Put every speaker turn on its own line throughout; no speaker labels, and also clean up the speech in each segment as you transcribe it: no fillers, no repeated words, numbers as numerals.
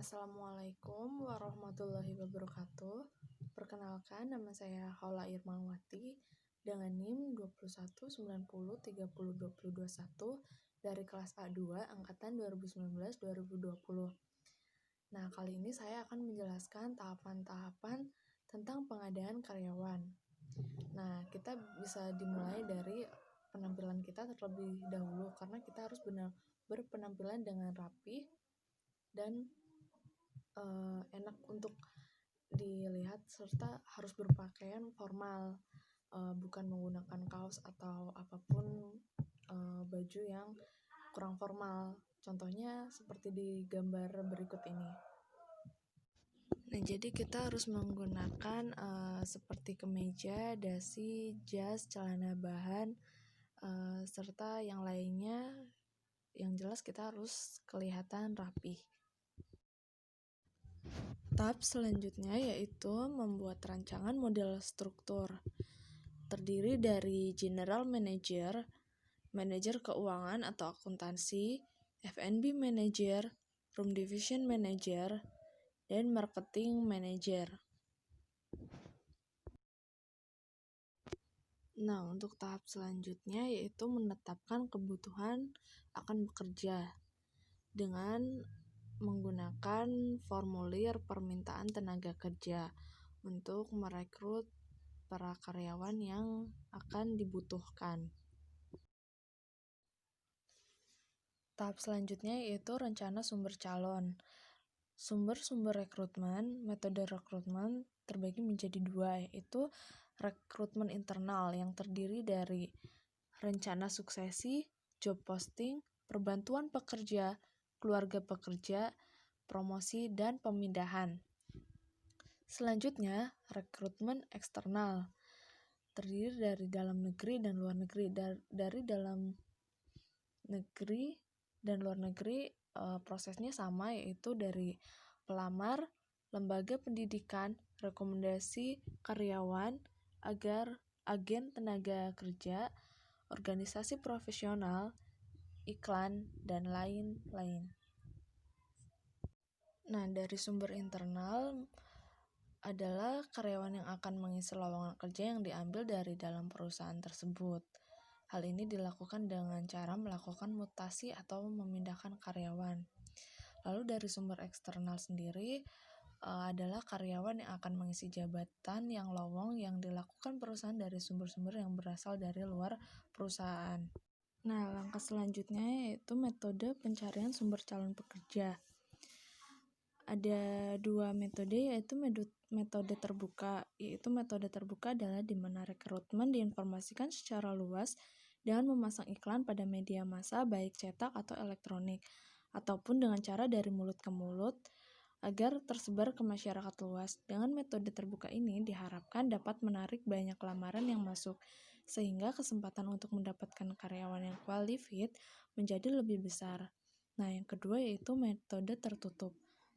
Assalamualaikum warahmatullahi wabarakatuh. Perkenalkan, nama saya Haula Irmawati dengan NIM 2190302021 dari kelas A2 angkatan 2019-2020. Nah, kali ini saya akan menjelaskan tahapan-tahapan tentang pengadaan karyawan. Nah, kita bisa dimulai dari penampilan kita terlebih dahulu karena kita harus berpenampilan dengan rapi dan enak untuk dilihat serta harus berpakaian formal, bukan menggunakan kaos atau apapun baju yang kurang formal. Contohnya seperti di gambar berikut ini. Nah, jadi kita harus menggunakan seperti kemeja, dasi, jas, celana bahan, serta yang lainnya. Yang jelas kita harus kelihatan rapi. Tahap selanjutnya yaitu membuat rancangan model struktur. Terdiri dari General Manager, Manajer Keuangan atau Akuntansi, F&B Manager, Room Division Manager, dan Marketing Manager. Nah, untuk tahap selanjutnya yaitu menetapkan kebutuhan akan bekerja dengan menggunakan formulir permintaan tenaga kerja untuk merekrut para karyawan yang akan dibutuhkan. Tahap selanjutnya yaitu rencana sumber calon. Sumber-sumber rekrutmen, metode rekrutmen terbagi menjadi dua, yaitu rekrutmen internal yang terdiri dari rencana suksesi, job posting, perbantuan pekerja, keluarga pekerja, promosi, dan pemindahan. Selanjutnya, rekrutmen eksternal terdiri dari dalam negeri dan luar negeri. Dari dalam negeri dan luar negeri prosesnya sama, yaitu dari pelamar, lembaga pendidikan, rekomendasi karyawan, agen tenaga kerja, organisasi profesional, iklan, dan lain-lain. Nah, dari sumber internal adalah karyawan yang akan mengisi lowongan kerja yang diambil dari dalam perusahaan tersebut. Hal ini dilakukan dengan cara melakukan mutasi atau memindahkan karyawan. Lalu dari sumber eksternal sendiri adalah karyawan yang akan mengisi jabatan yang lowong yang dilakukan perusahaan dari sumber-sumber yang berasal dari luar perusahaan. Nah, langkah selanjutnya yaitu metode pencarian sumber calon pekerja. Ada dua metode, yaitu metode terbuka. Yaitu metode terbuka adalah di mana rekrutmen diinformasikan secara luas dengan memasang iklan pada media massa baik cetak atau elektronik, ataupun dengan cara dari mulut ke mulut agar tersebar ke masyarakat luas. Dengan metode terbuka ini diharapkan dapat menarik banyak lamaran yang masuk, sehingga kesempatan untuk mendapatkan karyawan yang qualified menjadi lebih besar. Nah, yang kedua yaitu metode tertutup.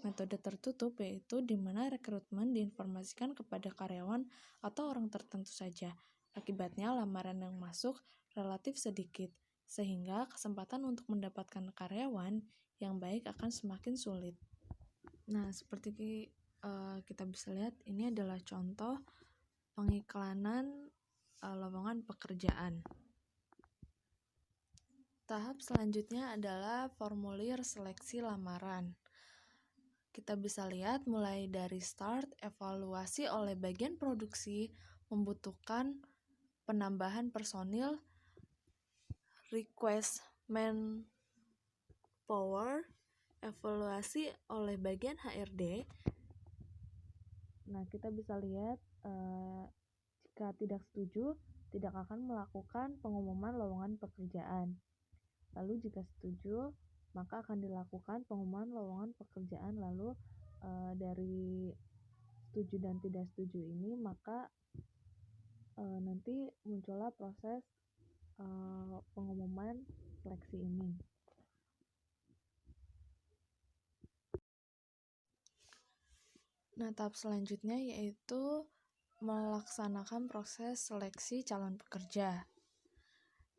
Metode tertutup yaitu di mana rekrutmen diinformasikan kepada karyawan atau orang tertentu saja. Akibatnya lamaran yang masuk relatif sedikit, sehingga kesempatan untuk mendapatkan karyawan yang baik akan semakin sulit. Nah, seperti kita bisa lihat, ini adalah contoh pengiklanan lowongan pekerjaan. Tahap selanjutnya adalah formulir seleksi lamaran. Kita bisa lihat mulai dari start, evaluasi oleh bagian produksi, membutuhkan penambahan personil, request manpower, evaluasi oleh bagian HRD. Nah, kita bisa lihat jika tidak setuju, tidak akan melakukan pengumuman lowongan pekerjaan. Lalu jika setuju, maka akan dilakukan pengumuman lowongan pekerjaan. Lalu dari setuju dan tidak setuju ini, maka nanti muncullah proses pengumuman seleksi ini. Nah, tahap selanjutnya yaitu melaksanakan proses seleksi calon pekerja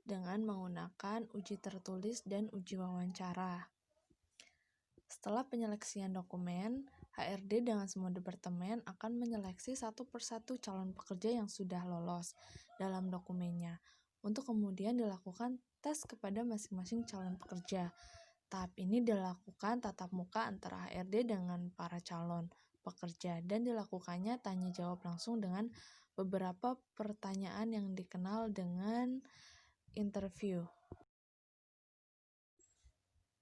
dengan menggunakan uji tertulis dan uji wawancara. Setelah penyeleksian dokumen, HRD dengan semua departemen akan menyeleksi satu persatu calon pekerja yang sudah lolos dalam dokumennya, untuk kemudian dilakukan tes kepada masing-masing calon pekerja. Tahap ini dilakukan tatap muka antara HRD dengan para calon pekerja dan dilakukannya tanya jawab langsung dengan beberapa pertanyaan yang dikenal dengan interview.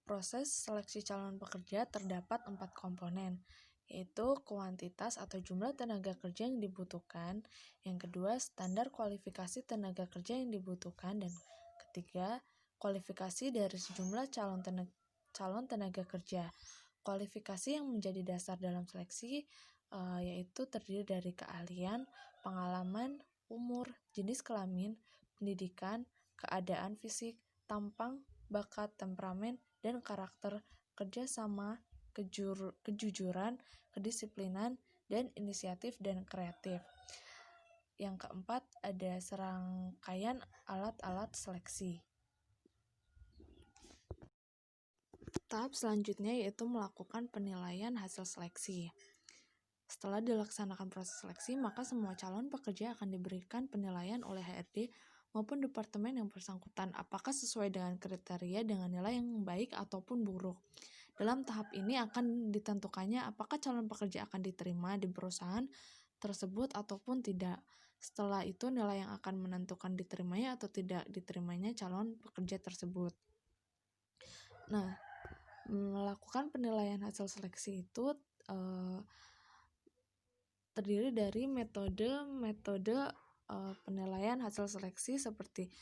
Proses seleksi calon pekerja terdapat 4 komponen, yaitu kuantitas atau jumlah tenaga kerja yang dibutuhkan, yang kedua standar kualifikasi tenaga kerja yang dibutuhkan, dan ketiga kualifikasi dari sejumlah calon tenaga kerja. Kualifikasi yang menjadi dasar dalam seleksi yaitu terdiri dari keahlian, pengalaman, umur, jenis kelamin, pendidikan, keadaan fisik, tampang, bakat, temperamen, dan karakter, kerjasama, kejujuran, kedisiplinan, dan inisiatif dan kreatif. Yang keempat, ada serangkaian alat-alat seleksi. Tahap selanjutnya yaitu melakukan penilaian hasil seleksi. Setelah dilaksanakan proses seleksi, maka semua calon pekerja akan diberikan penilaian oleh HRD maupun departemen yang bersangkutan apakah sesuai dengan kriteria dengan nilai yang baik ataupun buruk. Dalam tahap ini akan ditentukannya apakah calon pekerja akan diterima di perusahaan tersebut ataupun tidak. Setelah itu nilai yang akan menentukan diterimanya atau tidak diterimanya calon pekerja tersebut. Nah, melakukan penilaian hasil seleksi itu terdiri dari metode penilaian hasil seleksi seperti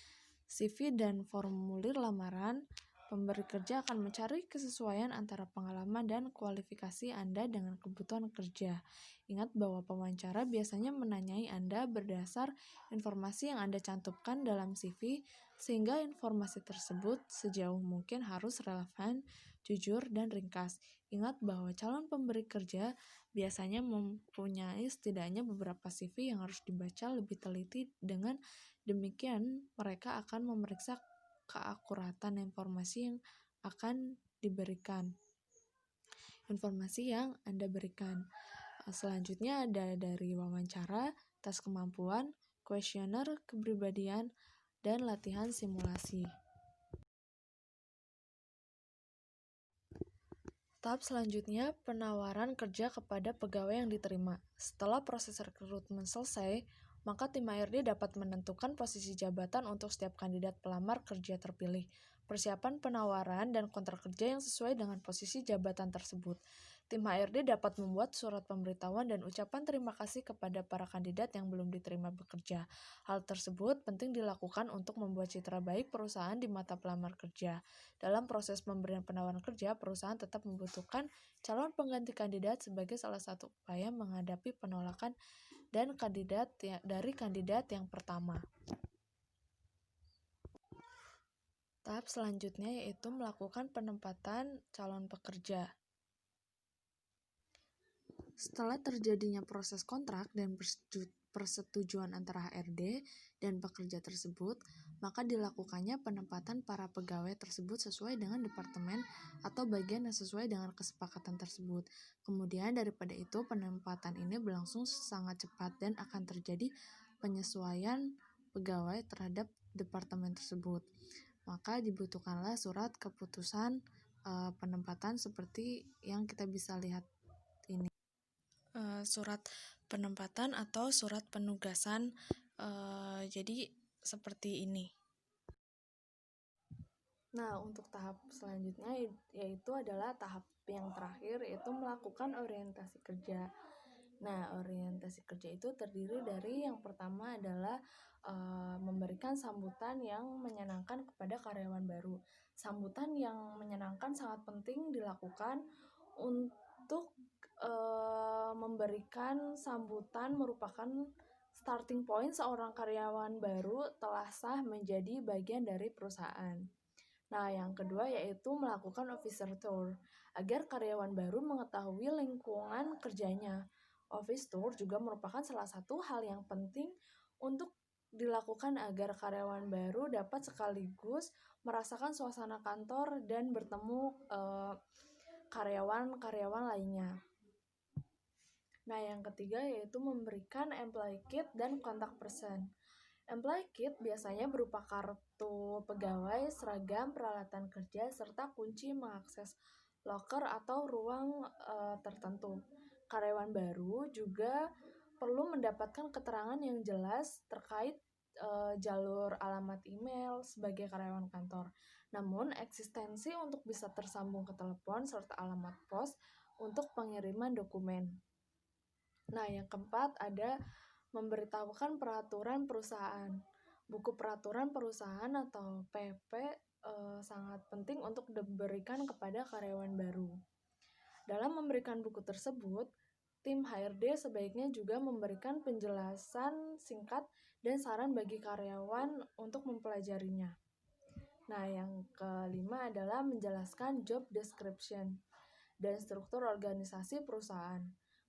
CV dan formulir lamaran. Pemberi kerja akan mencari kesesuaian antara pengalaman dan kualifikasi Anda dengan kebutuhan kerja. Ingat bahwa pewawancara biasanya menanyai Anda berdasar informasi yang Anda cantumkan dalam CV, sehingga informasi tersebut sejauh mungkin harus relevan, jujur, dan ringkas. Ingat bahwa calon pemberi kerja biasanya mempunyai setidaknya beberapa CV yang harus dibaca lebih teliti. Dengan demikian, mereka akan memeriksa keakuratan informasi yang akan diberikan. Informasi yang Anda berikan. Selanjutnya ada dari wawancara, tes kemampuan, kuesioner kepribadian, dan latihan simulasi. Tahap selanjutnya, penawaran kerja kepada pegawai yang diterima. Setelah proses rekrutmen selesai, maka tim HRD dapat menentukan posisi jabatan untuk setiap kandidat pelamar kerja terpilih, persiapan penawaran, dan kontrak kerja yang sesuai dengan posisi jabatan tersebut. Tim HRD dapat membuat surat pemberitahuan dan ucapan terima kasih kepada para kandidat yang belum diterima bekerja. Hal tersebut penting dilakukan untuk membuat citra baik perusahaan di mata pelamar kerja. Dalam proses pemberian penawaran kerja, perusahaan tetap membutuhkan calon pengganti kandidat sebagai salah satu upaya menghadapi penolakan dari kandidat yang pertama. Tahap selanjutnya yaitu melakukan penempatan calon pekerja. Setelah terjadinya proses kontrak dan persetujuan antara HRD dan pekerja tersebut, maka dilakukannya penempatan para pegawai tersebut sesuai dengan departemen atau bagian yang sesuai dengan kesepakatan tersebut. Kemudian daripada itu, penempatan ini berlangsung sangat cepat dan akan terjadi penyesuaian pegawai terhadap departemen tersebut. Maka dibutuhkanlah surat keputusan penempatan seperti yang kita bisa lihat ini. Surat penempatan atau surat penugasan, jadi seperti ini. Nah, untuk tahap selanjutnya yaitu adalah tahap yang terakhir, yaitu melakukan orientasi kerja. Nah, orientasi kerja itu terdiri dari yang pertama adalah memberikan sambutan yang menyenangkan kepada karyawan baru. Sambutan yang menyenangkan sangat penting dilakukan untuk memberikan sambutan merupakan starting point seorang karyawan baru telah sah menjadi bagian dari perusahaan. Nah, yang kedua yaitu melakukan officer tour, agar karyawan baru mengetahui lingkungan kerjanya. Office tour juga merupakan salah satu hal yang penting untuk dilakukan agar karyawan baru dapat sekaligus merasakan suasana kantor dan bertemu karyawan-karyawan lainnya. Nah, yang ketiga yaitu memberikan employee kit dan kontak person. Employee kit biasanya berupa kartu pegawai, seragam, peralatan kerja, serta kunci mengakses loker atau ruang tertentu. Karyawan baru juga perlu mendapatkan keterangan yang jelas terkait jalur alamat email sebagai karyawan kantor. Namun, eksistensi untuk bisa tersambung ke telepon serta alamat pos untuk pengiriman dokumen. Nah, yang keempat ada memberitahukan peraturan perusahaan. Buku peraturan perusahaan atau PP sangat penting untuk diberikan kepada karyawan baru. Dalam memberikan buku tersebut, tim HRD sebaiknya juga memberikan penjelasan singkat dan saran bagi karyawan untuk mempelajarinya. Nah, yang kelima adalah menjelaskan job description dan struktur organisasi perusahaan.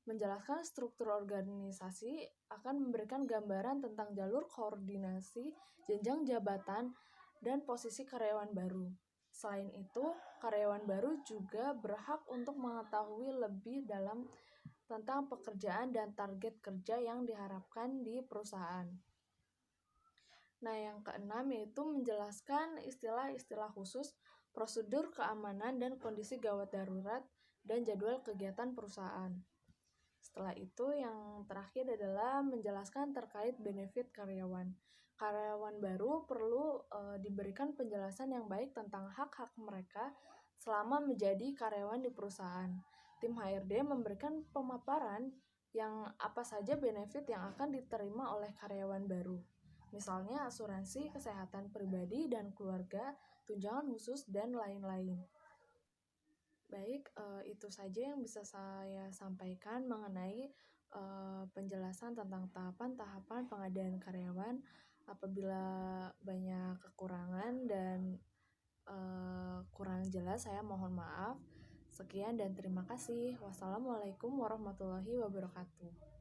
Menjelaskan struktur organisasi akan memberikan gambaran tentang jalur koordinasi, jenjang jabatan, dan posisi karyawan baru. Selain itu, karyawan baru juga berhak untuk mengetahui lebih dalam tentang pekerjaan dan target kerja yang diharapkan di perusahaan. Nah, yang keenam yaitu menjelaskan istilah-istilah khusus, prosedur keamanan dan kondisi gawat darurat, dan jadwal kegiatan perusahaan. Setelah itu, yang terakhir adalah menjelaskan terkait benefit karyawan. Karyawan baru perlu diberikan penjelasan yang baik tentang hak-hak mereka selama menjadi karyawan di perusahaan. Tim HRD memberikan pemaparan yang apa saja benefit yang akan diterima oleh karyawan baru. Misalnya asuransi kesehatan pribadi dan keluarga, tunjangan khusus, dan lain-lain. Baik, itu saja yang bisa saya sampaikan mengenai penjelasan tentang tahapan-tahapan pengadaan karyawan. Apabila banyak kekurangan dan kurang jelas, saya mohon maaf. Sekian dan terima kasih. Wassalamualaikum warahmatullahi wabarakatuh.